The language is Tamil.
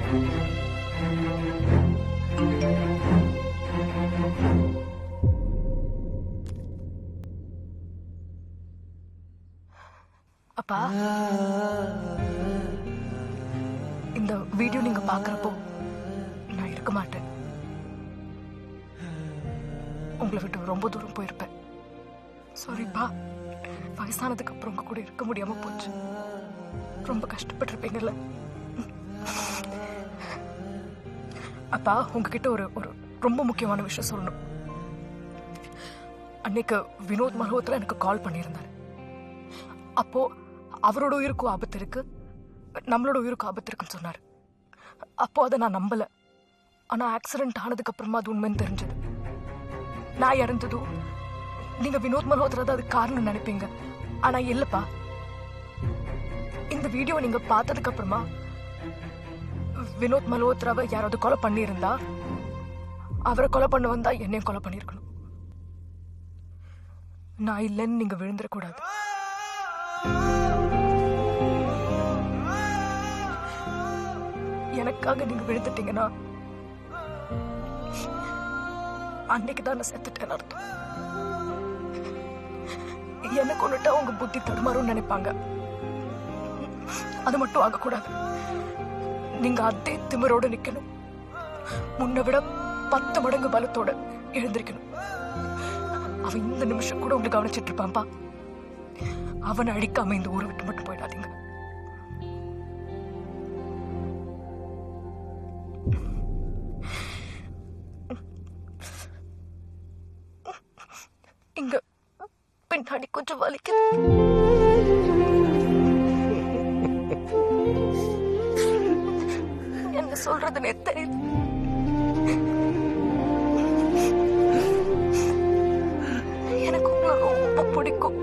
அப்பா, இந்த வீடியோ நீங்க பாக்குறப்போ நான் இருக்க மாட்டேன். உங்களை விட்டு ரொம்ப தூரம் போயிருப்பேன். சாரிப்பா. வயசானதுக்கு அப்புறம் உங்க கூட இருக்க முடியாம போச்சு. ரொம்ப கஷ்டப்பட்டிருப்பீங்கல்ல. அப்பா, உங்ககிட்ட ஒரு ஒரு ரொம்ப முக்கியமான விஷயம் சொல்லணும். அன்னைக்கு வினோத் மல்ஹோத்ரா எனக்கு கால் பண்ணியிருந்தாரு. அப்போ அவரோட உயிருக்கும் ஆபத்து இருக்கு, நம்மளோட உயிருக்கும் ஆபத்து இருக்குன்னு சொன்னாரு. அப்போ அதை நான் நம்பல. ஆனா ஆக்சிடென்ட் ஆனதுக்கு அப்புறமா அது உண்மைன்னு தெரிஞ்சது. நான் இறந்ததும் நீங்க வினோத் மல்ஹோத்ரா தான் அதுக்கு காரணம் நினைப்பீங்க. ஆனா இல்லப்பா. இந்த வீடியோ நீங்க பார்த்ததுக்கு அப்புறமா வினோத் மல்ஹோத்ராவை யாராவது கொலை பண்ணியிருந்தா, அவரை கொலை பண்ண வந்தா என்னையும் கொலை பண்ணிருக்கணும். நான் இல்லைன்னு நீங்க விழுந்துடக்கூடாது. எனக்காக நீங்க விழுந்துட்டீங்கன்னா அன்னைக்கு தான் நான் செத்துட்டேன்னு அர்த்தம். என்ன கொண்டுட்டா உங்க புத்தி தடுமாறும் நினைப்பாங்க. அது மட்டும் ஆகக்கூடாது. நீங்க அதே திமிரோட நிக்கணும். முன்ன விட 10 மடங்கு பலத்தோட எழுந்திருக்கணும். அவன் இந்த நிமிஷம் கூட உங்களை கவனிச்சிட்டு இருப்பான்பா. அவனை அடிக்காம இந்த ஊரை விட்டு மட்டும் போயிடாதீங்க. இங்க பின்னாடி கொஞ்சம் வலிக்குது. என்ன சொல்றதுன்னு தெரியுது. எனக்கு உங்களை ரொம்ப பிடிக்கும்.